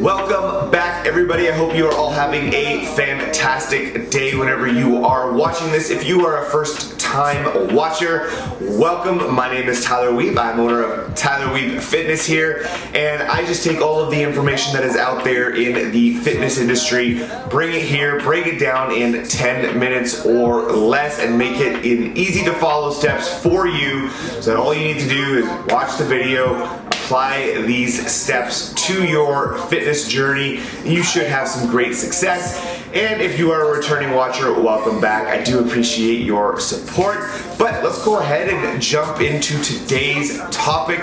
Welcome back, everybody. I hope you are all having a fantastic day whenever you are watching this. If you are a first-time watcher, welcome. My name is Tyler Wiebe. I'm owner of Tyler Wiebe Fitness here, and I just take all of the information that is out there in the fitness industry, bring it here, break it down in 10 minutes or less, and make it in easy-to-follow steps for you, so that all you need to do is watch the video, apply these steps to your fitness journey. You should have some great success. And if you are a returning watcher, welcome back. I do appreciate your support. But let's go ahead and jump into today's topic.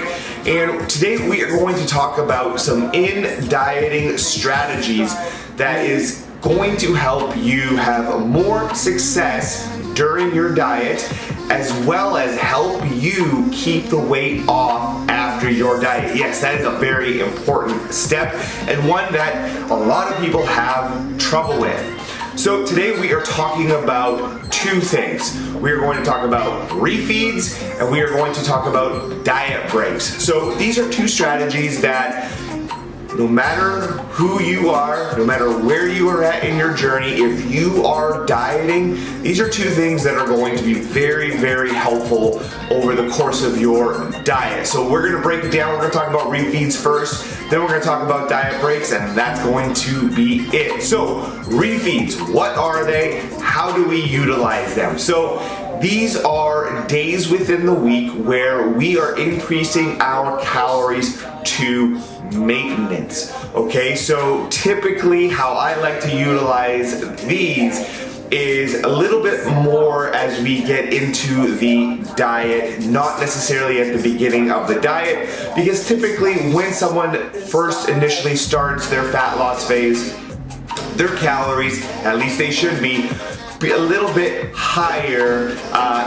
And today we are going to talk about some dieting strategies that is going to help you have more success during your diet, as well as help you keep the weight off after your diet. Yes, that is a very important step, and one that a lot of people have trouble with. So today we are talking about two things. We are going to talk about refeeds, and we are going to talk about diet breaks. So these are two strategies that no matter who you are, no matter where you are at in your journey, if you are dieting, these are two things that are going to be very, very helpful over the course of your diet. So we're gonna break it down. We're gonna talk about refeeds first, then we're gonna talk about diet breaks, and that's going to be it. So refeeds, what are they? How do we utilize them? So these are days within the week where we are increasing our calories to maintenance. Okay, so typically how I like to utilize these is a little bit more as we get into the diet, not necessarily at the beginning of the diet, because typically when someone first initially starts their fat loss phase, their calories, at least they should be a little bit higher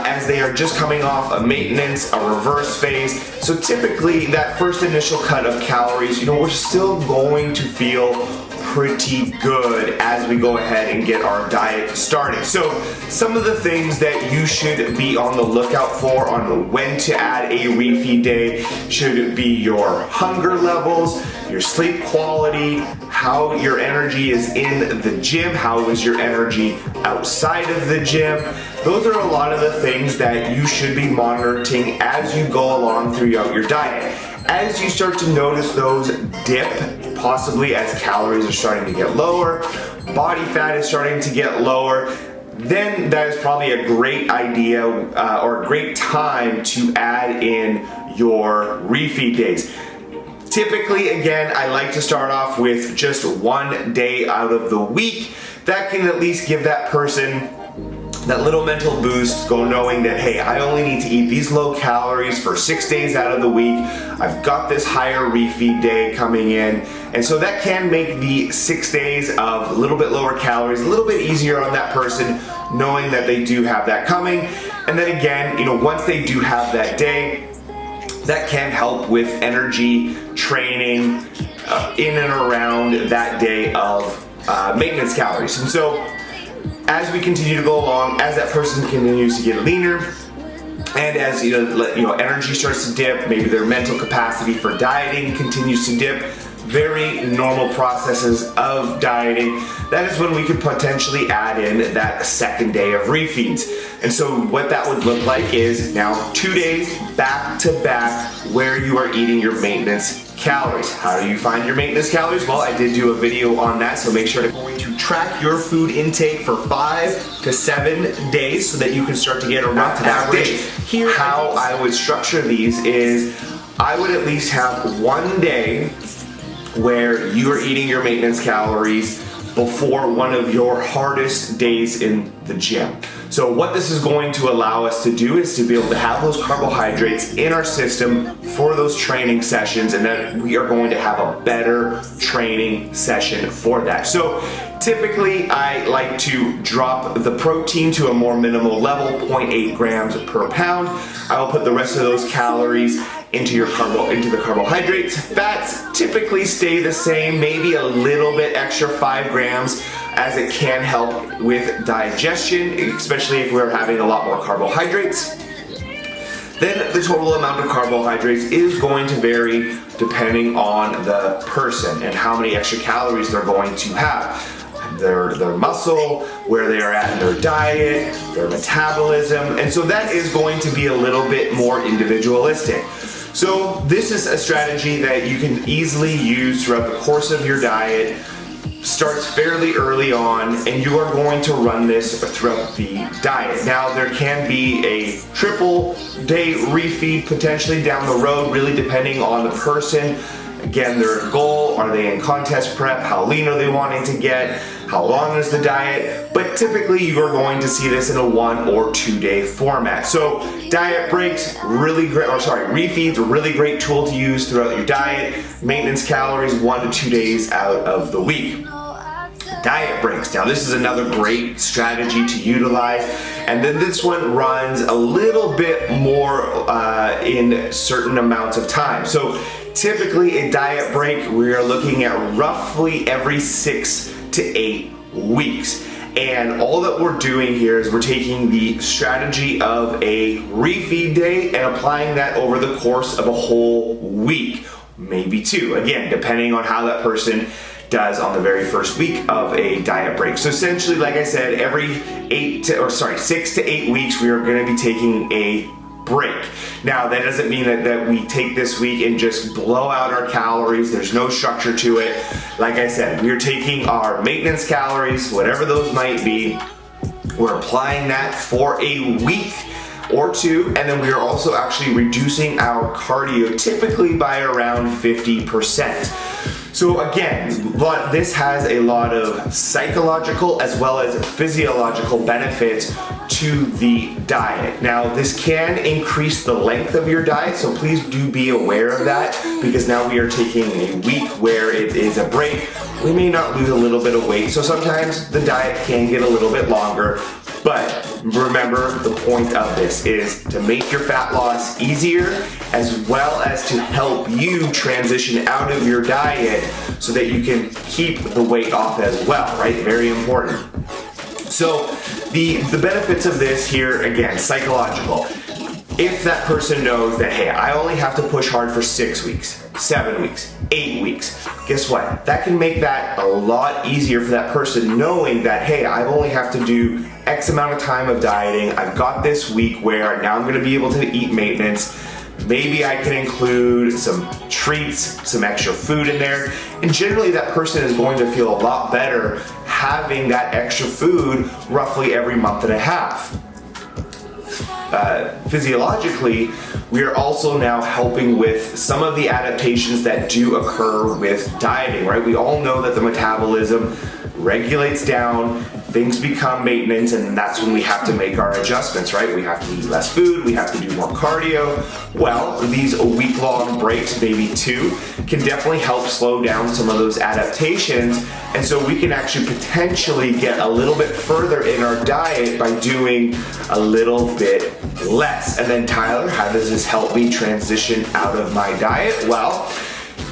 as they are just coming off a maintenance, a reverse phase. So typically that first initial cut of calories, we're still going to feel pretty good as we go ahead and get our diet started. So some of the things that you should be on the lookout for on when to add a refeed day should be your hunger levels, your sleep quality, how your energy is in the gym, how is your energy outside of the gym. Those are a lot of the things that you should be monitoring as you go along throughout your diet. As you start to notice those dip, possibly as calories are starting to get lower, body fat is starting to get lower, then that is probably a great idea or a great time to add in your refeed days. Typically, again, I like to start off with just one day out of the week. That can at least give that person that little mental boost, go knowing that, hey, I only need to eat these low calories for 6 days out of the week. I've got this higher refeed day coming in. And so that can make the 6 days of a little bit lower calories a little bit easier on that person, knowing that they do have that coming. And then again, once they do have that day, that can help with energy training in and around that day of maintenance calories. And so as we continue to go along, as that person continues to get leaner, and as energy starts to dip, maybe their mental capacity for dieting continues to dip, very normal processes of dieting, that is when we could potentially add in that second day of refeeds. And so what that would look like is now 2 days back to back where you are eating your maintenance calories. How do you find your maintenance calories? Well, I did do a video on that, so make sure to track your food intake for 5 to 7 days so that you can start to get around to that rate. Here, how I would structure these is I would at least have one day where you are eating your maintenance calories before one of your hardest days in the gym. So what this is going to allow us to do is to be able to have those carbohydrates in our system for those training sessions, and then we are going to have a better training session for that. So typically I like to drop the protein to a more minimal level, 0.8 grams per pound. I will put the rest of those calories into the carbohydrates. Fats typically stay the same, maybe a little bit extra, 5 grams, as it can help with digestion, especially if we're having a lot more carbohydrates. then the total amount of carbohydrates is going to vary depending on the person and how many extra calories they're going to have. Their muscle, where they are at in their diet, their metabolism, and so that is going to be a little bit more individualistic. So this is a strategy that you can easily use throughout the course of your diet. Starts fairly early on, and you are going to run this throughout the diet. Now, there can be a triple day refeed potentially down the road, really depending on the person. Again, their goal, are they in contest prep, how lean are they wanting to get, how long is the diet, but typically you are going to see this in a 1 or 2 day format. So diet breaks, refeeds, a really great tool to use throughout your diet. Maintenance calories, 1 to 2 days out of the week. Diet breaks. Now this is another great strategy to utilize, and then this one runs a little bit more in certain amounts of time. So typically a diet break, we are looking at roughly every 6 to 8 weeks. And all that we're doing here is we're taking the strategy of a refeed day and applying that over the course of a whole week, maybe 2, again, depending on how that person does on the very first week of a diet break. So essentially, like I said, every 6 to 8 weeks, we are going to be taking a break. Now, that doesn't mean that we take this week and just blow out our calories. There's no structure to it. Like I said, we are taking our maintenance calories, whatever those might be. We're applying that for a week or 2, and then we are also actually reducing our cardio typically by around 50%. So again, this has a lot of psychological as well as physiological benefits to the diet. Now, this can increase the length of your diet, so please do be aware of that, because now we are taking a week where it is a break. We may not lose a little bit of weight, so sometimes the diet can get a little bit longer. But remember, the point of this is to make your fat loss easier, as well as to help you transition out of your diet so that you can keep the weight off as well, right? Very important. So the benefits of this here, again, psychological. If that person knows that, hey, I only have to push hard for 6 weeks, 7 weeks, 8 weeks, guess what? That can make that a lot easier for that person, knowing that, hey, I only have to do X amount of time of dieting. I've got this week where now I'm going to be able to eat maintenance. Maybe I can include some treats, some extra food in there, and generally that person is going to feel a lot better having that extra food roughly every month and a half. Physiologically, we are also now helping with some of the adaptations that do occur with dieting, right? We all know that the metabolism regulates down, things become maintenance, and that's when we have to make our adjustments, right? We have to eat less food, we have to do more cardio. Well, these week-long breaks, maybe 2, can definitely help slow down some of those adaptations, and so we can actually potentially get a little bit further in our diet by doing a little bit less. And then, Tyler, how does this help me transition out of my diet? Well,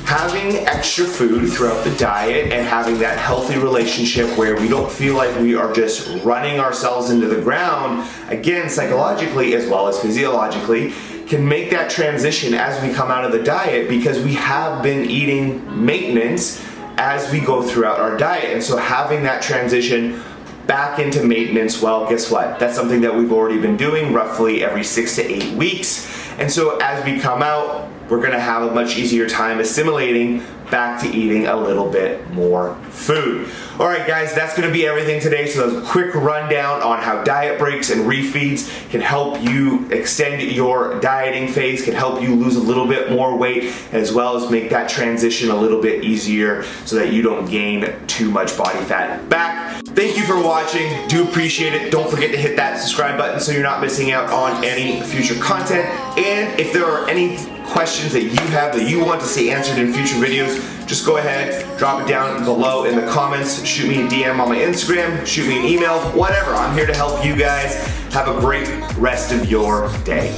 having extra food throughout the diet and having that healthy relationship where we don't feel like we are just running ourselves into the ground, again, psychologically as well as physiologically, can make that transition as we come out of the diet, because we have been eating maintenance as we go throughout our diet. And so having that transition back into maintenance, well, guess what? That's something that we've already been doing roughly every 6 to 8 weeks. And so as we come out, we're gonna have a much easier time assimilating back to eating a little bit more food. All right, guys, that's gonna be everything today. So that was a quick rundown on how diet breaks and refeeds can help you extend your dieting phase, can help you lose a little bit more weight, as well as make that transition a little bit easier so that you don't gain too much body fat back. Thank you for watching. Do appreciate it. Don't forget to hit that subscribe button so you're not missing out on any future content. And if there are any questions that you have that you want to see answered in future videos, just go ahead, drop it down below in the comments, shoot me a DM on my Instagram, shoot me an email, whatever. I'm here to help you guys. Have a great rest of your day.